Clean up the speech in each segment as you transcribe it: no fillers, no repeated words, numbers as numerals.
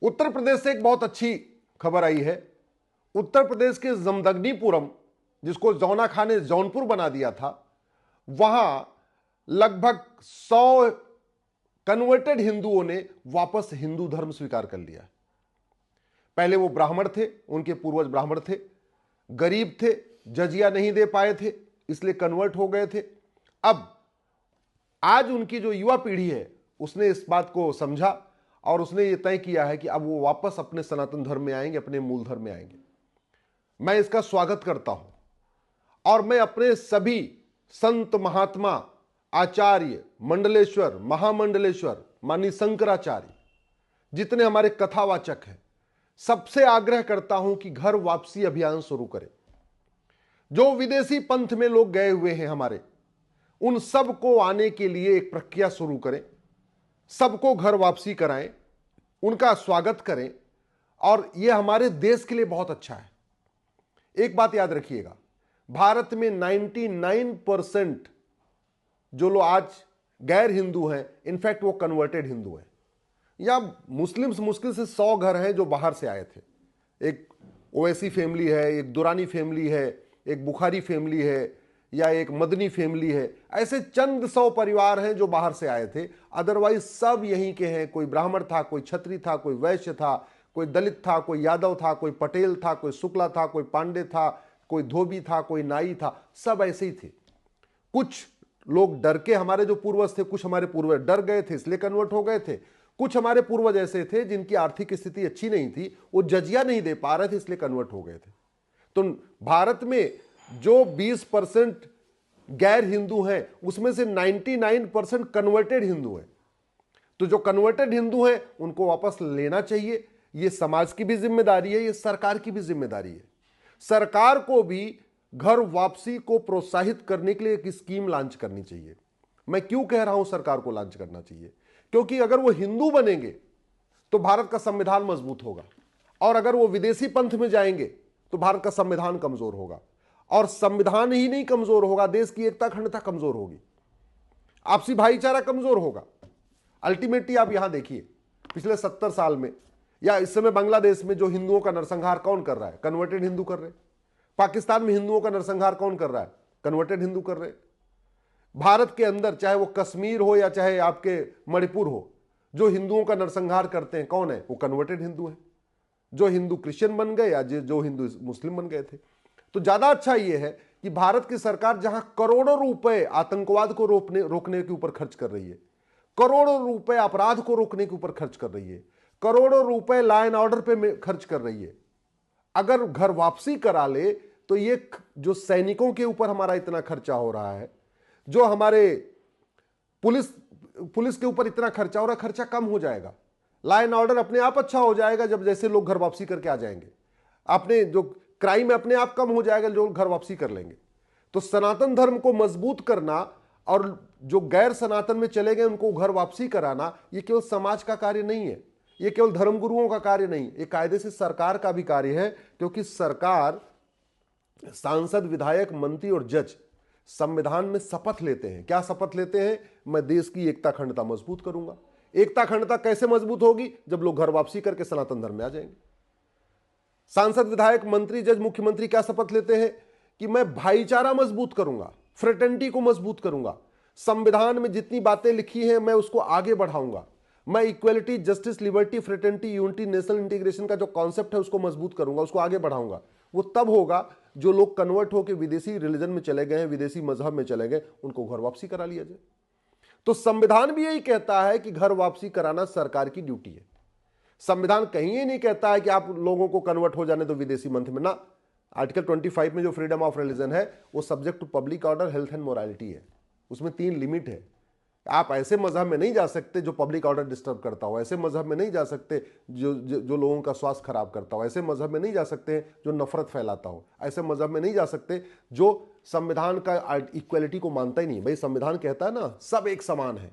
उत्तर प्रदेश से एक बहुत अच्छी खबर आई है। उत्तर प्रदेश के जमदग्नीपुरम, जिसको जौना खान ने जौनपुर बना दिया था, वहां लगभग 100 कन्वर्टेड हिंदुओं ने वापस हिंदू धर्म स्वीकार कर लिया। पहले वो ब्राह्मण थे, उनके पूर्वज ब्राह्मण थे, गरीब थे, जजिया नहीं दे पाए थे, इसलिए कन्वर्ट हो गए थे। अब आज उनकी जो युवा पीढ़ी है उसने इस बात को समझा और उसने ये तय किया है कि अब वो वापस अपने सनातन धर्म में आएंगे, अपने मूल धर्म में आएंगे। मैं इसका स्वागत करता हूं और मैं अपने सभी संत महात्मा, आचार्य, मंडलेश्वर, महामंडलेश्वर, माननीय शंकराचार्य, जितने हमारे कथावाचक हैं, सबसे आग्रह करता हूं कि घर वापसी अभियान शुरू करें। जो विदेशी पंथ में लोग गए हुए हैं हमारे, उन सब को आने के लिए एक प्रक्रिया शुरू करें, सबको घर वापसी कराएं, उनका स्वागत करें और यह हमारे देश के लिए बहुत अच्छा है। एक बात याद रखिएगा, भारत में 99% जो लोग आज गैर हिंदू हैं, इनफैक्ट वो कन्वर्टेड हिंदू हैं। या मुस्लिम्स मुश्किल से 100 घर हैं जो बाहर से आए थे। एक ओवैसी फैमिली है, एक दुरानी फैमिली है, एक बुखारी फैमिली है, या एक मदनी फैमिली है। ऐसे चंद 100 परिवार हैं जो बाहर से आए थे, अदरवाइज सब यहीं के हैं। कोई ब्राह्मण था, कोई क्षत्रिय था, कोई वैश्य था, कोई दलित था, कोई यादव था, कोई पटेल था, कोई शुक्ला था, कोई पांडे था, कोई धोबी था, कोई नाई था, सब ऐसे ही थे। कुछ लोग डर के, हमारे जो पूर्वज थे, कुछ हमारे पूर्वज डर गए थे इसलिए कन्वर्ट हो गए थे। कुछ हमारे पूर्वज ऐसे थे जिनकी आर्थिक स्थिति अच्छी नहीं थी, वो जजिया नहीं दे पा रहे थे इसलिए कन्वर्ट हो गए थे। तो भारत में जो 20% गैर हिंदू हैं, उसमें से 99% कन्वर्टेड हिंदू हैं। तो जो कन्वर्टेड हिंदू हैं उनको वापस लेना चाहिए। ये समाज की भी जिम्मेदारी है, ये सरकार की भी जिम्मेदारी है। सरकार को भी घर वापसी को प्रोत्साहित करने के लिए एक स्कीम लॉन्च करनी चाहिए। मैं क्यों कह रहा हूं सरकार को लॉन्च करना चाहिए? क्योंकि अगर वो हिंदू बनेंगे तो भारत का संविधान मजबूत होगा, और अगर वो विदेशी पंथ में जाएंगे तो भारत का संविधान कमजोर होगा, और संविधान ही नहीं कमजोर होगा, देश की एकता अखंडता कमजोर होगी, आपसी भाईचारा कमजोर होगा। अल्टीमेटली आप यहां देखिए, पिछले 70 साल में या इस समय बांग्लादेश में जो हिंदुओं का नरसंहार कौन कर रहा है? कन्वर्टेड हिंदू कर रहे हैं। पाकिस्तान में हिंदुओं का नरसंहार कौन कर रहा है? कन्वर्टेड हिंदू कर रहे हैं। भारत के अंदर, चाहे वो कश्मीर हो या चाहे आपके मणिपुर हो, जो हिंदुओं का नरसंहार करते हैं कौन है? वो कन्वर्टेड हिंदू है, जो हिंदू क्रिश्चियन बन गए या जो हिंदू मुस्लिम बन गए थे। तो ज्यादा अच्छा यह है कि भारत की सरकार जहां करोड़ों रुपए आतंकवाद को रोकने के ऊपर खर्च कर रही है, करोड़ों रुपए अपराध को रोकने के ऊपर खर्च कर रही है, करोड़ों रुपए लॉ एंड ऑर्डर पे खर्च कर रही है, अगर घर वापसी करा ले तो ये जो सैनिकों के ऊपर हमारा इतना खर्चा हो रहा है, जो हमारे पुलिस के ऊपर इतना खर्चा हो रहा है, खर्चा कम हो जाएगा। लॉ एंड ऑर्डर अपने आप अच्छा हो जाएगा जब जैसे लोग घर वापसी करके आ जाएंगे। अपने जो क्राइम अपने आप कम हो जाएगा, जो घर वापसी कर लेंगे। तो सनातन धर्म को मजबूत करना और जो गैर सनातन में चले गए उनको घर वापसी कराना, ये केवल समाज का कार्य नहीं है, ये केवल धर्मगुरुओं का कार्य नहीं, ये कायदे से सरकार का भी कार्य है। क्योंकि सरकार, सांसद, विधायक, मंत्री और जज संविधान में शपथ लेते हैं। क्या शपथ लेते हैं? मैं देश की एकता अखंडता मजबूत करूंगा। एकता अखंडता कैसे मजबूत होगी? जब लोग घर वापसी करके सनातन धर्म में आ जाएंगे। सांसद, विधायक, मंत्री, जज, मुख्यमंत्री क्या शपथ लेते हैं? कि मैं भाईचारा मजबूत करूंगा, फ्रेटर्निटी को मजबूत करूंगा, संविधान में जितनी बातें लिखी हैं मैं उसको आगे बढ़ाऊंगा, मैं equality, justice, liberty, fraternity, unity, national integration का जो कॉन्सेप्ट है उसको मजबूत करूंगा, उसको आगे बढ़ाऊंगा। वो तब होगा जो लोग कन्वर्ट होकर विदेशी रिलीजन में चले गए हैं, विदेशी मजहब में चले गए, उनको घर वापसी करा लिया जाए। तो संविधान भी यही कहता है कि घर वापसी कराना सरकार की ड्यूटी है। संविधान कहीं ये नहीं कहता है कि आप लोगों को कन्वर्ट हो जाने दो विदेशी मंथ में ना। आर्टिकल 25 में जो फ्रीडम ऑफ रिलीजन है वो subject to public order, health and morality है। उसमें 3 लिमिट है। आप ऐसे मजहब में नहीं जा सकते जो पब्लिक ऑर्डर डिस्टर्ब करता हो, ऐसे मजहब में नहीं जा सकते जो लोगों का स्वास्थ्य खराब करता हो, ऐसे मजहब में नहीं जा सकते जो नफरत फैलाता हो, ऐसे मजहब में नहीं जा सकते जो संविधान का इक्वलिटी को मानता ही नहीं। भाई संविधान कहता है ना, सब एक समान है,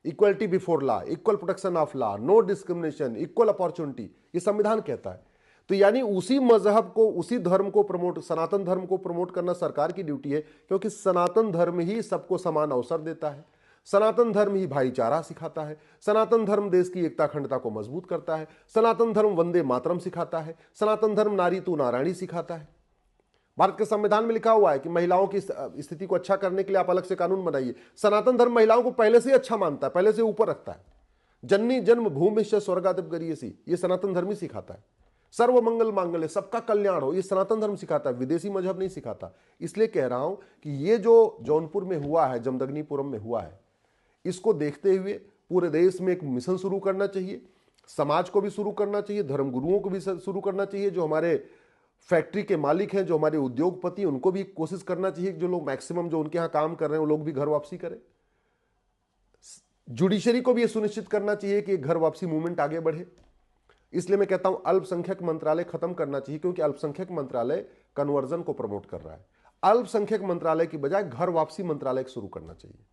equality before law, equal protection of law, no discrimination, equal opportunity, ये संविधान कहता है। तो यानी उसी मजहब को, उसी धर्म को प्रमोट, सनातन धर्म को प्रमोट करना सरकार की ड्यूटी है, क्योंकि सनातन धर्म ही सबको समान अवसर देता है। सनातन धर्म ही भाईचारा सिखाता है, सनातन धर्म देश की एकता अखंडता को मजबूत करता है, सनातन धर्म वंदे मातरम सिखाता है, सनातन धर्म नारी तू नारायणी सिखाता है। भारत के संविधान में लिखा हुआ है कि महिलाओं की स्थिति को अच्छा करने के लिए आप अलग से कानून बनाइए। सनातन धर्म महिलाओं को पहले से ही अच्छा मानता है, पहले से ऊपर रखता है। जननी जन्म भूमि से स्वर्गादिप गरीयसी, ये सनातन धर्म ही सिखाता है। सर्व मंगल मांगल्य, सबका कल्याण हो, ये सनातन धर्म सिखाता है, विदेशी मजहब नहीं सिखाता। इसलिए कह रहा हूं कि ये जो जौनपुर में हुआ है, जमदग्नीपुरम में हुआ है, इसको देखते हुए पूरे देश में एक मिशन शुरू करना चाहिए। समाज को भी शुरू करना चाहिए, धर्मगुरुओं को भी शुरू करना चाहिए, जो हमारे फैक्ट्री के मालिक हैं, जो हमारे उद्योगपति, उनको भी कोशिश करना चाहिए कि जो लोग मैक्सिमम जो उनके यहां काम कर रहे हैं वो लोग भी घर वापसी करें। जुडिशरी को भी यह सुनिश्चित करना चाहिए कि घर वापसी मूवमेंट आगे बढ़े। इसलिए मैं कहता हूं अल्पसंख्यक मंत्रालय खत्म करना चाहिए, क्योंकि अल्पसंख्यक मंत्रालय कन्वर्जन को प्रमोट कर रहा है। अल्पसंख्यक मंत्रालय की बजाय घर वापसी मंत्रालय शुरू करना चाहिए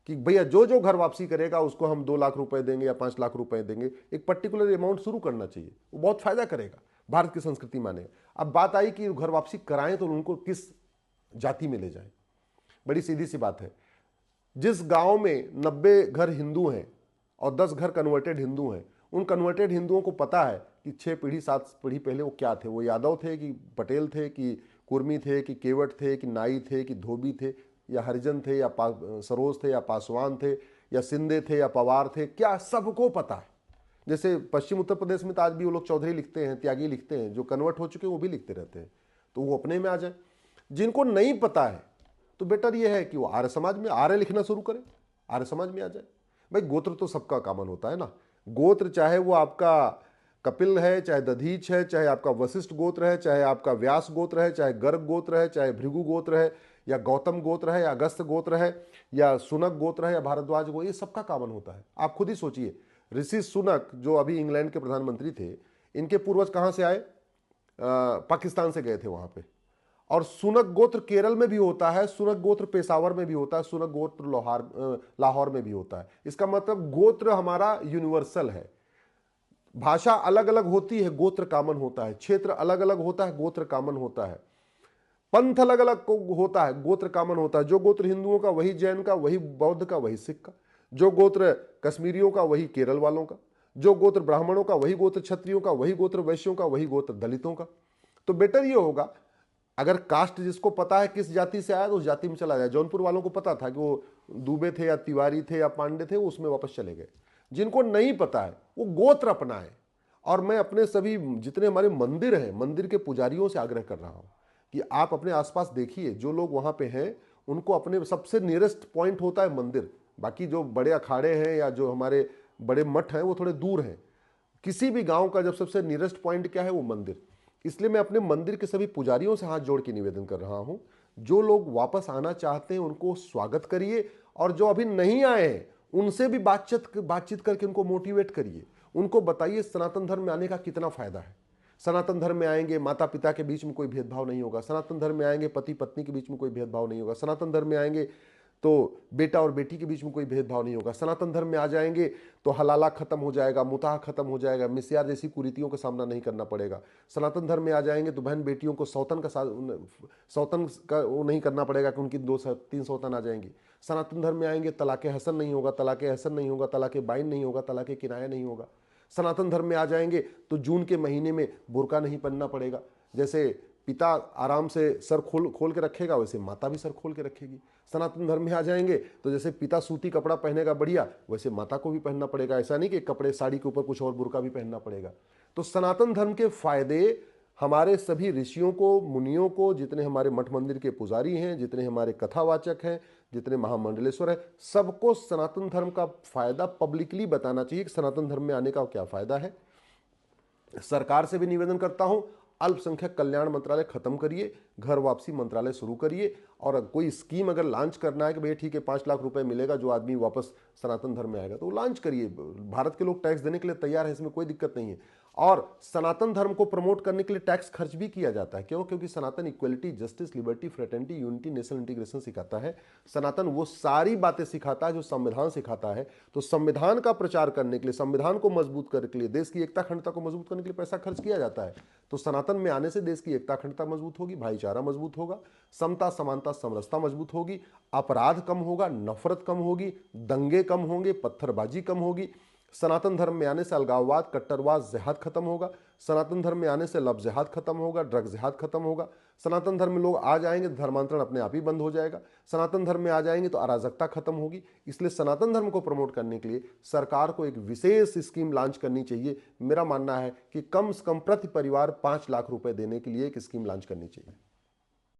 कि भैया जो जो घर वापसी करेगा उसको हम 2 लाख रुपए देंगे या 5 लाख रुपए देंगे। एक पर्टिकुलर अमाउंट शुरू करना चाहिए, वो बहुत फायदा करेगा, भारत की संस्कृति मानेगा। अब बात आई कि घर वापसी कराएं तो उनको किस जाति में ले जाएं। बड़ी सीधी सी बात है, जिस गांव में 90 घर हिंदू हैं और 10 घर कन्वर्टेड हिंदू हैं, उन कन्वर्टेड हिंदुओं को पता है कि 6 पीढ़ी 7 पीढ़ी पहले वो क्या थे, वो यादव थे कि पटेल थे कि कुर्मी थे कि केवट थे कि नाई थे कि धोबी थे या हरिजन थे या सरोज थे या पासवान थे या सिंधे थे या पवार थे, क्या सबको पता है। जैसे पश्चिम उत्तर प्रदेश में तो आज भी वो लोग चौधरी लिखते हैं, त्यागी लिखते हैं, जो कन्वर्ट हो चुके हैं वो भी लिखते रहते हैं, तो वो अपने में आ जाए। जिनको नहीं पता है तो बेटर ये है कि वो आर्य समाज में आर्य लिखना शुरू करें, आर्य समाज में आ जाए। भाई गोत्र तो सबका कॉमन होता है ना, गोत्र चाहे वो आपका कपिल है, चाहे दधीच है, चाहे आपका वशिष्ठ गोत्र है, चाहे आपका व्यास गोत्र है, चाहे गर्ग गोत्र है, चाहे भृगु गोत्र है, या गौतम गोत्र है, या अगस्त गोत्र है, या सुनक गोत्र है, या भारद्वाज गोत्र, ये सबका कॉमन होता है। आप खुद ही सोचिए, ऋषि सुनक जो अभी इंग्लैंड के प्रधानमंत्री थे, इनके पूर्वज कहां से आए? पाकिस्तान से गए थे वहां पे। और सुनक गोत्र केरल में भी होता है, सुनक गोत्र पेशावर में भी होता है, सुनक गोत्र लाहौर में भी होता है। इसका मतलब गोत्र हमारा यूनिवर्सल है। भाषा अलग अलग होती है, गोत्र कॉमन होता है। क्षेत्र अलग अलग होता है, गोत्र कॉमन होता है। पंथ अलग अलग होता है, गोत्र कॉमन होता है। जो गोत्र हिंदुओं का वही जैन का, वही बौद्ध का, वही सिख का। जो गोत्र कश्मीरियों का वही केरल वालों का। जो गोत्र ब्राह्मणों का वही गोत्र क्षत्रियों का, वही गोत्र वैश्यों का, वही गोत्र दलितों का। तो बेटर ये होगा अगर कास्ट जिसको पता है किस जाति से आया तो उस जाति में चला जाए। जौनपुर वालों को पता था कि वो दुबे थे या तिवारी थे या पांडे थे, वो उसमें वापस चले गए। जिनको नहीं पता है वो गोत्र अपनाए। और मैं अपने सभी जितने हमारे मंदिर हैं, मंदिर के पुजारियों से आग्रह कर रहा हूं कि आप अपने आसपास देखिए, जो लोग वहां पे हैं उनको अपने सबसे नियरेस्ट पॉइंट होता है मंदिर। बाकी जो बड़े अखाड़े हैं या जो हमारे बड़े मठ हैं वो थोड़े दूर हैं। किसी भी गांव का जब सबसे नियरेस्ट पॉइंट क्या है? वो मंदिर। इसलिए मैं अपने मंदिर के सभी पुजारियों से हाथ जोड़ के निवेदन कर रहा हूं, जो लोग वापस आना चाहते हैं उनको स्वागत करिए, और जो अभी नहीं आए हैं उनसे भी बातचीत करके उनको मोटिवेट करिए। उनको बताइए सनातन धर्म में आने का कितना फायदा है। सनातन धर्म में आएंगे माता पिता के बीच में कोई भेदभाव नहीं होगा। सनातन धर्म में आएंगे पति पत्नी के बीच में कोई भेदभाव नहीं होगा। सनातन धर्म में आएंगे तो बेटा और बेटी के बीच में कोई भेदभाव नहीं होगा। सनातन धर्म में आ जाएंगे तो हलाला खत्म हो जाएगा, मुताह खत्म हो जाएगा, मिस्यार जैसी कुरीतियों का सामना नहीं करना पड़ेगा। सनातन धर्म में आ जाएंगे तो बहन बेटियों को सौतन का वो नहीं करना पड़ेगा कि उनकी 2-3 सौतन आ जाएंगी। सनातन धर्म में आएंगे तलाक़े हसन नहीं होगा, तलाक़े हसन नहीं होगा, तलाक़े बाइन नहीं होगा, तलाक़े किनाया नहीं होगा। सनातन धर्म में आ जाएंगे तो जून के महीने में बुर्का नहीं पहनना पड़ेगा। जैसे पिता आराम से सर खोल के रखेगा, वैसे माता भी सर खोल के रखेगी। सनातन धर्म में आ जाएंगे तो जैसे पिता सूती कपड़ा पहनेगा बढ़िया, वैसे माता को भी पहनना पड़ेगा। ऐसा नहीं कि कपड़े साड़ी के ऊपर कुछ और बुर्का भी पहनना पड़ेगा। तो सनातन धर्म के फायदे हमारे सभी ऋषियों को, मुनियों को, जितने हमारे मठ मंदिर के पुजारी हैं, जितने हमारे कथावाचक हैं, जितने महामंडलेश्वर हैं, सबको सनातन धर्म का फायदा पब्लिकली बताना चाहिए कि सनातन धर्म में आने का क्या फायदा है। सरकार से भी निवेदन करता हूं, अल्पसंख्यक कल्याण मंत्रालय खत्म करिए, घर वापसी मंत्रालय शुरू करिए। और कोई स्कीम अगर लॉन्च करना है कि भैया ठीक है 5 लाख रुपए मिलेगा जो आदमी वापस सनातन धर्म में आएगा, तो लॉन्च करिए। भारत के लोग टैक्स देने के लिए तैयार है, इसमें कोई दिक्कत नहीं है। और सनातन धर्म को प्रमोट करने के लिए टैक्स खर्च भी किया जाता है। क्यों? क्योंकि Sanatan equality, justice, liberty, fraternity, unity, national integration सिखाता है। सनातन वो सारी बातें सिखाता है जो संविधान सिखाता है। तो संविधान का प्रचार करने के लिए, संविधान को मजबूत करने के लिए, देश की एकता अखंडता को मजबूत करने के लिए पैसा खर्च किया जाता है। तो सनातन में आने से देश की एकता अखंडता मजबूत होगी, भाईचारा मजबूत होगा, समता समानता समानता समरसता मजबूत होगी, अपराध कम होगा, नफरत कम होगी, दंगे कम होंगे, पत्थरबाजी कम होगी। सनातन धर्म में आने से अलगाववाद, कट्टरवाद, जिहाद खत्म होगा। सनातन धर्म में आने से लव जिहाद खत्म होगा, ड्रग जिहाद खत्म होगा। सनातन धर्म में लोग आ जाएंगे तो धर्मांतरण अपने आप ही बंद हो जाएगा। सनातन धर्म में आ जाएंगे तो अराजकता खत्म होगी। इसलिए सनातन धर्म को प्रमोट करने के लिए सरकार को एक विशेष स्कीम लॉन्च करनी चाहिए। मेरा मानना है कि कम से कम प्रति परिवार 5 लाख रुपए देने के लिए एक स्कीम लॉन्च करनी चाहिए।